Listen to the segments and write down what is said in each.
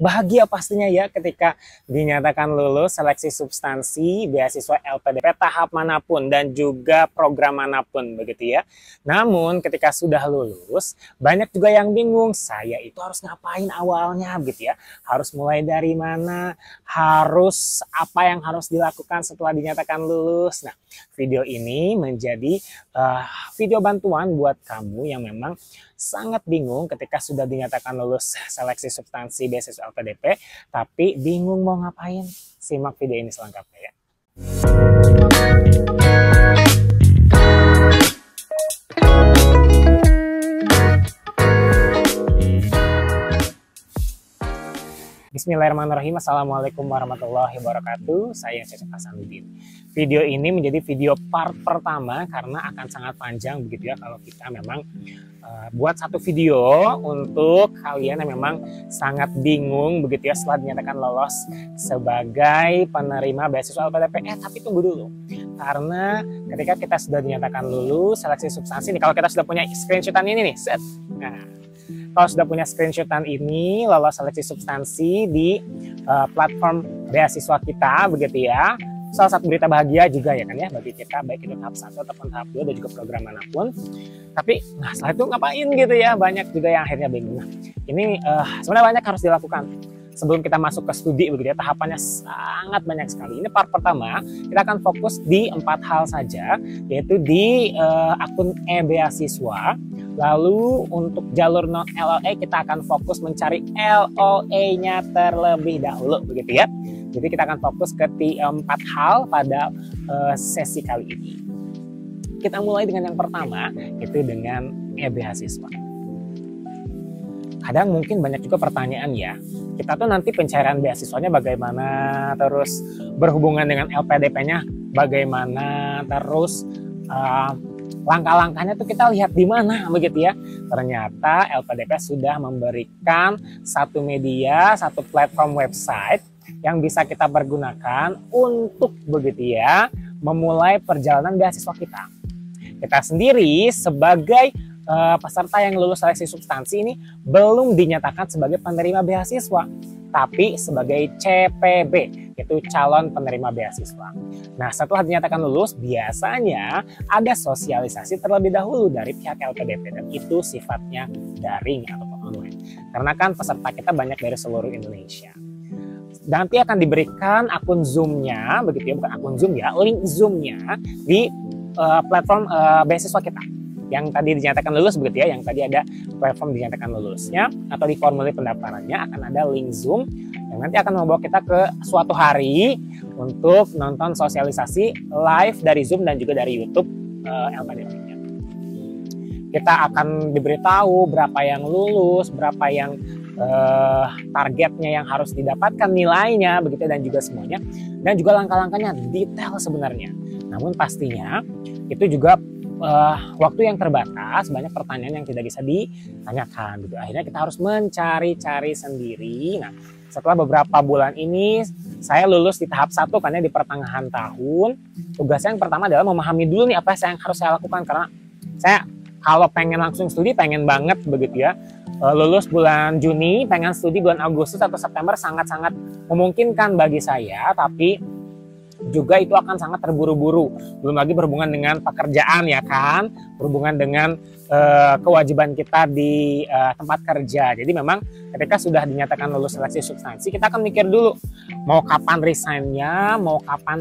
bahagia pastinya ya ketika dinyatakan lulus seleksi substansi beasiswa LPDP tahap manapun dan juga program manapun begitu ya. Namun ketika sudah lulus banyak juga yang bingung, saya itu harus ngapain awalnya gitu ya. Harus mulai dari mana, harus apa yang harus dilakukan setelah dinyatakan lulus. Nah, video ini menjadi video bantuan buat kamu yang memang sangat bingung ketika sudah dinyatakan lulus seleksi substansi beasiswa LPDP, tapi bingung mau ngapain. Simak video ini selengkapnya ya. Bismillahirrahmanirrahim. Assalamualaikum warahmatullahi wabarakatuh. Saya Cecep Hasanuddin. Video ini menjadi video part pertama karena akan sangat panjang begitu ya kalau kita memang buat satu video untuk kalian yang memang sangat bingung begitu ya setelah dinyatakan lolos sebagai penerima beasiswa LPDP. Tapi tunggu dulu, karena ketika kita sudah dinyatakan lulus seleksi substansi nih, kalau kita sudah punya screenshotan ini nih, set. Nah, kalau sudah punya screenshotan ini lolos seleksi substansi di platform beasiswa kita begitu ya. Salah satu berita bahagia juga ya kan ya bagi kita, baik itu tahap 1 ataupun tahap 2 dan juga program manapun. Tapi nah setelah itu ngapain gitu ya, banyak juga yang akhirnya bingung. Nah, ini sebenarnya banyak harus dilakukan sebelum kita masuk ke studi begitu ya, tahapannya sangat banyak sekali. Ini part pertama, kita akan fokus di 4 hal saja, yaitu di akun e-beasiswa. Lalu untuk jalur non LOE kita akan fokus mencari LOE-nya terlebih dahulu begitu ya. Jadi kita akan fokus ke 4 hal pada sesi kali ini. Kita mulai dengan yang pertama, yaitu dengan e-beasiswa. Kadang mungkin banyak juga pertanyaan ya, kita tuh nanti pencairan beasiswanya bagaimana, terus berhubungan dengan LPDP-nya bagaimana, terus langkah-langkahnya tuh kita lihat di mana begitu ya. Ternyata LPDP sudah memberikan satu media, satu platform website yang bisa kita pergunakan untuk begitu ya memulai perjalanan beasiswa kita. Kita sendiri sebagai peserta yang lulus seleksi substansi ini belum dinyatakan sebagai penerima beasiswa, tapi sebagai CPB, yaitu calon penerima beasiswa. Nah, setelah dinyatakan lulus biasanya ada sosialisasi terlebih dahulu dari pihak LPDP dan itu sifatnya daring ataupun online. Karena kan peserta kita banyak dari seluruh Indonesia. Nanti akan diberikan akun Zoom-nya, begitu ya, bukan akun Zoom ya, link Zoom-nya di platform beasiswa kita yang tadi dinyatakan lulus begitu ya, yang tadi ada platform dinyatakan lulusnya atau di formulir pendaftarannya akan ada link Zoom yang nanti akan membawa kita ke suatu hari untuk nonton sosialisasi live dari Zoom dan juga dari YouTube LPDP-nya. Kita akan diberitahu berapa yang lulus, berapa yang targetnya yang harus didapatkan nilainya begitu dan juga semuanya, dan juga langkah-langkahnya detail sebenarnya. Namun pastinya itu juga waktu yang terbatas, banyak pertanyaan yang tidak bisa ditanyakan gitu. Akhirnya kita harus mencari-cari sendiri. Nah, setelah beberapa bulan ini saya lulus di tahap 1 karena di pertengahan tahun. Tugasnya yang pertama adalah memahami dulu nih apa yang harus saya lakukan, karena saya kalau pengen langsung studi pengen banget begitu ya. Lulus bulan Juni, pengen studi bulan Agustus atau September sangat-sangat memungkinkan bagi saya, tapi juga itu akan sangat terburu-buru. Belum lagi berhubungan dengan pekerjaan ya kan, berhubungan dengan kewajiban kita di tempat kerja. Jadi memang ketika sudah dinyatakan lulus seleksi substansi, kita akan mikir dulu mau kapan resign-nya, mau kapan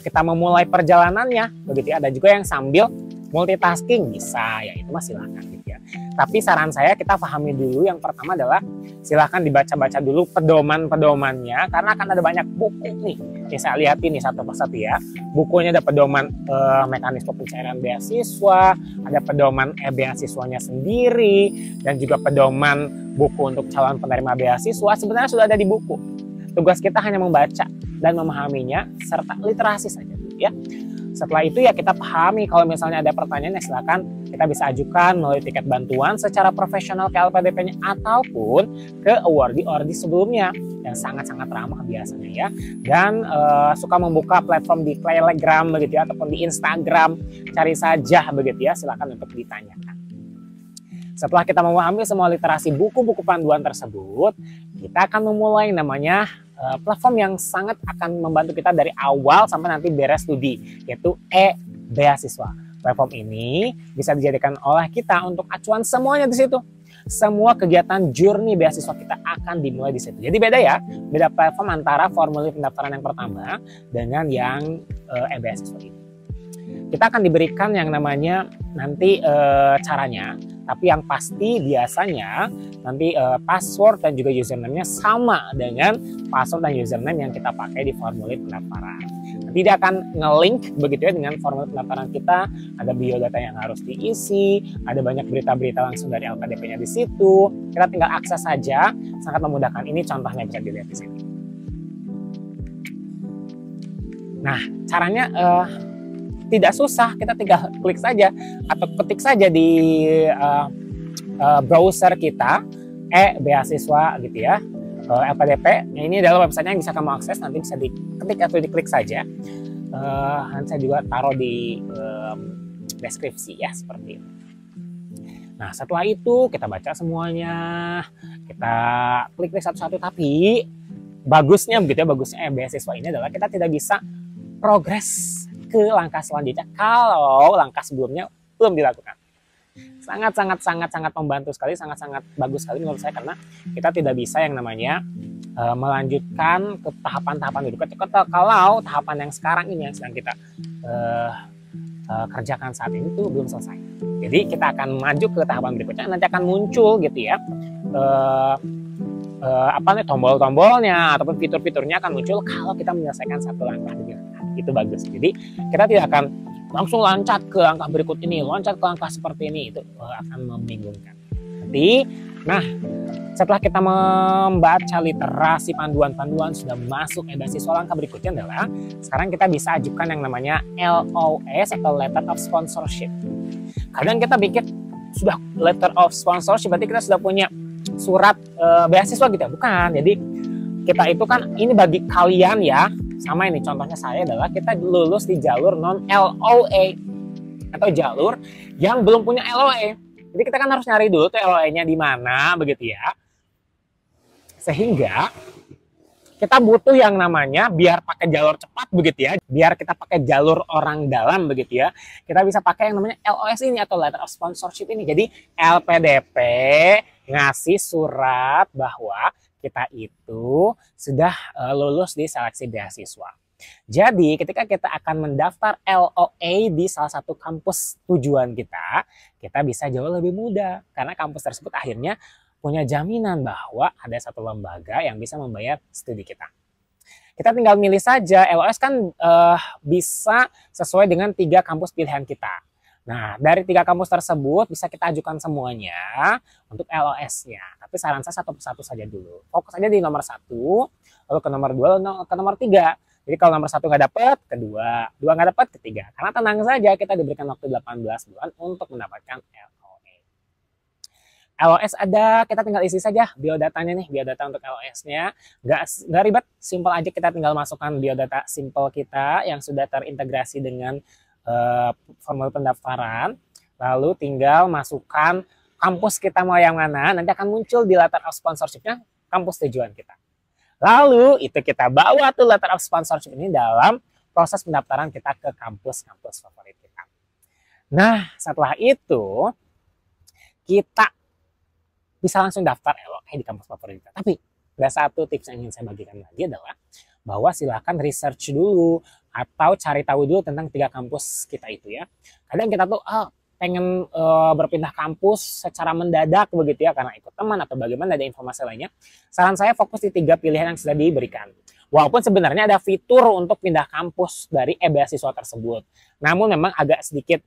kita memulai perjalanannya begitu ya. Ada juga yang sambil multitasking bisa, ya itu mah silakan gitu ya. Tapi saran saya kita pahami dulu, yang pertama adalah silahkan dibaca-baca dulu pedoman-pedomannya, karena akan ada banyak buku nih. Ini saya lihat ini satu persatu ya. Bukunya ada pedoman mekanisme pencairan beasiswa, ada pedoman beasiswanya sendiri, dan juga pedoman buku untuk calon penerima beasiswa. Sebenarnya sudah ada di buku. Tugas kita hanya membaca dan memahaminya serta literasi saja ya. Setelah itu ya kita pahami kalau misalnya ada pertanyaan ya silakan kita bisa ajukan melalui tiket bantuan secara profesional ke LPDP-nya ataupun ke awardee sebelumnya yang sangat-sangat ramah biasanya ya, dan suka membuka platform di Telegram begitu ya ataupun di Instagram, cari saja begitu ya, silakan untuk ditanyakan. Setelah kita memahami semua literasi buku-buku panduan tersebut, kita akan memulai namanya platform yang sangat akan membantu kita dari awal sampai nanti beres studi, yaitu e-beasiswa. Platform ini bisa dijadikan oleh kita untuk acuan semuanya di situ. Semua kegiatan journey beasiswa kita akan dimulai di situ. Jadi beda ya, beda platform antara formulir pendaftaran yang pertama dengan yang e-beasiswa ini. Kita akan diberikan yang namanya nanti caranya, tapi yang pasti biasanya nanti password dan juga username-nya sama dengan password dan username yang kita pakai di formulir pendaftaran. Nanti dia akan nge-link begitu ya dengan formulir pendaftaran kita, ada biodata yang harus diisi, ada banyak berita-berita langsung dari LPDP-nya di situ. Kita tinggal akses saja, sangat memudahkan. Ini contohnya bisa dilihat di sini. Nah, caranya tidak susah, kita tinggal klik saja atau ketik saja di browser kita e-beasiswa gitu ya, LPDP. Ini adalah website yang bisa kamu akses, nanti bisa diketik atau diklik saja. Nanti saya juga taruh di deskripsi ya, seperti itu. Nah, setelah itu kita baca semuanya, kita klik satu-satu, tapi bagusnya begitu ya, bagusnya beasiswa ini adalah kita tidak bisa progres ke langkah selanjutnya kalau langkah sebelumnya belum dilakukan. Sangat membantu sekali, sangat bagus sekali menurut saya, karena kita tidak bisa yang namanya melanjutkan ke tahapan-tahapan berikutnya kalau tahapan yang sekarang ini yang sedang kita kerjakan saat ini itu belum selesai. Jadi kita akan maju ke tahapan berikutnya, nanti akan muncul gitu ya tombol-tombolnya ataupun fitur-fiturnya akan muncul kalau kita menyelesaikan satu langkah demi langkah. Itu bagus. Jadi kita tidak akan langsung loncat ke langkah berikut ini, loncat ke langkah seperti ini, itu akan membingungkan. Nah, setelah kita membaca literasi panduan-panduan, sudah masuk beasiswa, langkah berikutnya adalah sekarang kita bisa ajukan yang namanya LOS atau Letter of Sponsorship. Kadang kita pikir sudah Letter of Sponsorship berarti kita sudah punya surat beasiswa gitu ya, bukan. Jadi kita itu kan ini bagi kalian ya, sama ini contohnya saya adalah kita lulus di jalur non LOA atau jalur yang belum punya LOA. Jadi kita kan harus nyari dulu tuh LOA-nya di mana begitu ya. Sehingga kita butuh yang namanya biar pakai jalur cepat begitu ya, biar kita pakai jalur orang dalam begitu ya. Kita bisa pakai yang namanya LOS ini atau Letter of Sponsorship ini. Jadi LPDP ngasih surat bahwa kita itu sudah lulus di seleksi beasiswa. Jadi ketika kita akan mendaftar LOA di salah satu kampus tujuan kita bisa jauh lebih mudah. Karena kampus tersebut akhirnya punya jaminan bahwa ada satu lembaga yang bisa membayar studi kita. Kita tinggal milih saja, LOS kan bisa sesuai dengan 3 kampus pilihan kita. Nah, dari 3 kampus tersebut bisa kita ajukan semuanya untuk LOS-nya. Tapi saran saya satu persatu saja dulu. Fokus aja di nomor 1, lalu ke nomor 2, lalu ke nomor 3. Jadi kalau nomor 1 nggak dapat, kedua, 2 nggak dapat, ketiga. Karena tenang saja, kita diberikan waktu 18 bulan untuk mendapatkan LOA. LOS ada, kita tinggal isi saja biodatanya nih, biodata untuk LOS-nya. Nggak ribet, simpel aja, kita tinggal masukkan biodata simpel kita yang sudah terintegrasi dengan formulir pendaftaran, lalu tinggal masukkan kampus kita mau yang mana, nanti akan muncul di Letter of Sponsorship-nya kampus tujuan kita. Lalu itu kita bawa tuh Letter of Sponsorship ini dalam proses pendaftaran kita ke kampus-kampus favorit kita. Nah, setelah itu kita bisa langsung daftar LOA di kampus favorit kita. Tapi ada satu tips yang ingin saya bagikan lagi adalah bahwa silahkan research dulu atau cari tahu dulu tentang 3 kampus kita itu ya. Kadang kita tuh pengen berpindah kampus secara mendadak begitu ya, karena ikut teman atau bagaimana, ada informasi lainnya. Saran saya fokus di 3 pilihan yang sudah diberikan. Walaupun sebenarnya ada fitur untuk pindah kampus dari beasiswa tersebut. Namun memang agak sedikit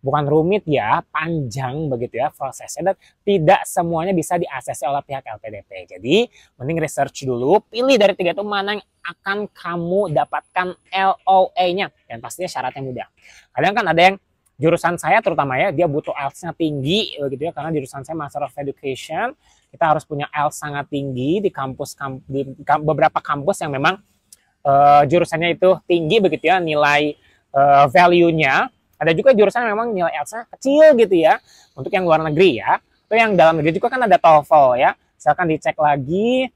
bukan rumit ya, panjang begitu ya prosesnya, dan tidak semuanya bisa diakses oleh pihak LPDP. Jadi mending research dulu, pilih dari 3 itu mana yang akan kamu dapatkan LOA-nya, dan pastinya syaratnya mudah. Kadang kan ada yang jurusan saya terutama ya, dia butuh IELTS-nya tinggi begitu ya, karena jurusan saya Master of Education, kita harus punya IELTS sangat tinggi di beberapa kampus yang memang jurusannya itu tinggi begitu ya, nilai value-nya. Ada juga jurusan yang memang nilai IELTS-nya kecil gitu ya, untuk yang luar negeri ya. Itu yang dalam negeri juga kan ada TOEFL ya. Silakan dicek lagi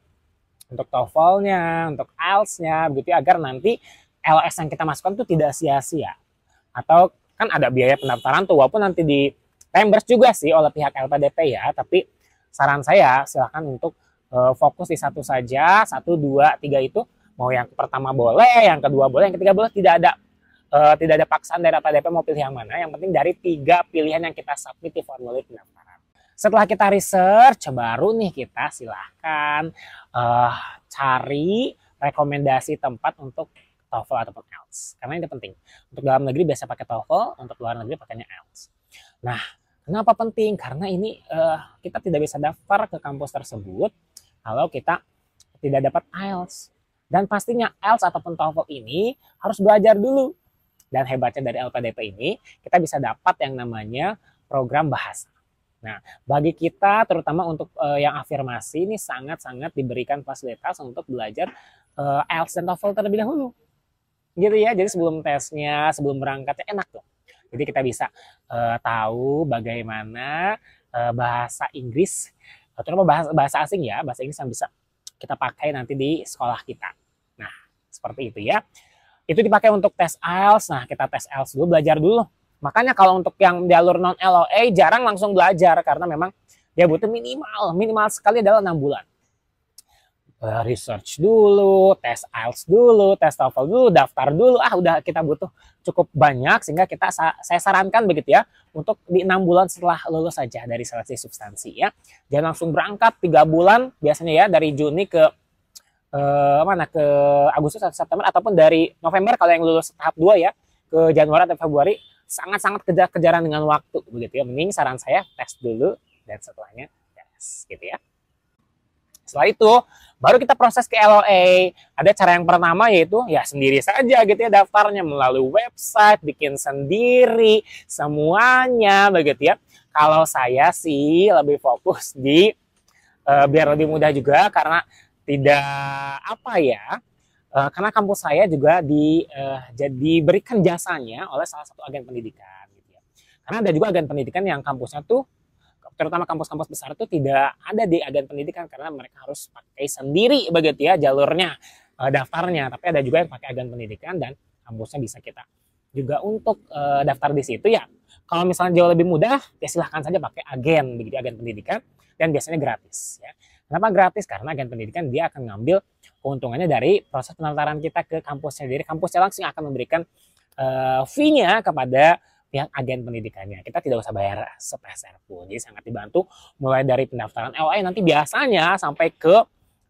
untuk TOEFL-nya, untuk IELTS-nya, begitu ya, agar nanti LS yang kita masukkan itu tidak sia-sia. Atau kan ada biaya pendaftaran tuh, walaupun nanti di reimburse juga sih oleh pihak LPDP ya, tapi saran saya silakan untuk fokus di satu saja, 1, 2, 3 itu, mau yang pertama boleh, yang kedua boleh, yang ketiga boleh, tidak ada paksaan dari LPDP mau pilih yang mana, yang penting dari 3 pilihan yang kita submit di formulir pendaftaran. Setelah kita research, baru nih kita silahkan cari rekomendasi tempat untuk TOEFL ataupun IELTS. Karena ini penting. Untuk dalam negeri biasa pakai TOEFL, untuk luar negeri pakainya IELTS. Nah, kenapa penting? Karena ini kita tidak bisa daftar ke kampus tersebut kalau kita tidak dapat IELTS. Dan pastinya IELTS ataupun TOEFL ini harus belajar dulu. Dan hebatnya dari LPDP ini, kita bisa dapat yang namanya program bahasa. Nah, bagi kita terutama untuk yang afirmasi ini sangat-sangat diberikan fasilitas untuk belajar IELTS dan TOEFL terlebih dahulu. Gitu ya, jadi sebelum tesnya, sebelum berangkatnya enak tuh. Jadi kita bisa tahu bagaimana bahasa Inggris, terutama bahasa asing ya, bahasa Inggris yang bisa kita pakai nanti di sekolah kita. Nah, seperti itu ya. Itu dipakai untuk tes IELTS. Nah, kita tes IELTS dulu, belajar dulu. Makanya kalau untuk yang jalur non LOA jarang langsung belajar karena memang dia butuh minimal sekali adalah 6 bulan. Research dulu, tes IELTS dulu, tes TOEFL dulu, daftar dulu. Udah kita butuh cukup banyak sehingga saya sarankan begitu ya untuk di 6 bulan setelah lulus saja dari seleksi substansi ya. Jangan langsung berangkat 3 bulan biasanya ya dari Juni ke ke Agustus atau September ataupun dari November kalau yang lulus tahap 2 ya ke Januari atau Februari. Sangat-sangat kejar-kejaran dengan waktu begitu ya. Mending saran saya tes dulu dan setelahnya tes gitu ya. Setelah itu baru kita proses ke LOA. Ada cara yang pertama yaitu ya sendiri saja gitu ya daftarnya melalui website, bikin sendiri semuanya begitu ya. Kalau saya sih lebih fokus di biar lebih mudah juga karena tidak karena kampus saya juga diberikan jasanya oleh salah satu agen pendidikan gitu ya. Karena ada juga agen pendidikan yang kampusnya tuh terutama kampus-kampus besar itu tidak ada di agen pendidikan karena mereka harus pakai sendiri begitu ya jalurnya daftarnya. Tapi ada juga yang pakai agen pendidikan dan kampusnya bisa kita juga untuk daftar di situ ya. Kalau misalnya jauh lebih mudah ya silahkan saja pakai agen begitu agen pendidikan dan biasanya gratis ya. Kenapa gratis? Karena agen pendidikan dia akan ngambil keuntungannya dari proses pendaftaran kita ke kampusnya. Jadi kampusnya langsung akan memberikan fee-nya kepada pihak agen pendidikannya. Kita tidak usah bayar sepeser pun. Jadi sangat dibantu mulai dari pendaftaran LOA nanti biasanya sampai ke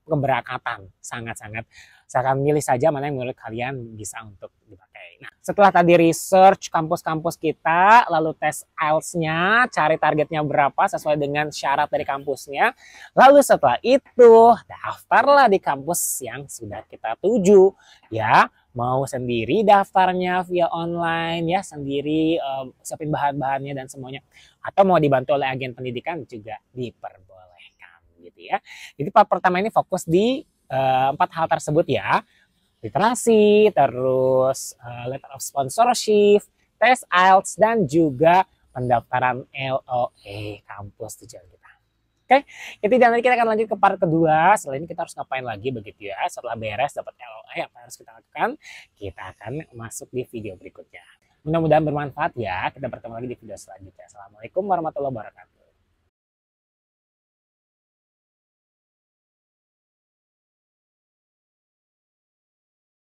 keberangkatan. Sangat-sangat saya akan milih saja mana yang menurut kalian bisa untuk dipakai. Nah, setelah tadi research kampus-kampus kita, lalu tes IELTS-nya, cari targetnya berapa sesuai dengan syarat dari kampusnya. Lalu setelah itu, daftarlah di kampus yang sudah kita tuju. Ya, mau sendiri daftarnya via online, ya sendiri siapin bahan-bahannya dan semuanya. Atau mau dibantu oleh agen pendidikan juga diperbolehkan gitu ya. Jadi part pertama ini fokus di 4 hal tersebut ya, literasi, terus letter of sponsorship, tes IELTS, dan juga pendaftaran LOA kampus tujuan kita. Oke, itu dan nanti kita akan lanjut ke part kedua. Setelah ini kita harus ngapain lagi begitu ya. Setelah beres dapat LOA apa yang harus kita lakukan, kita akan masuk di video berikutnya. Mudah-mudahan bermanfaat ya. Kita bertemu lagi di video selanjutnya. Assalamualaikum warahmatullahi wabarakatuh.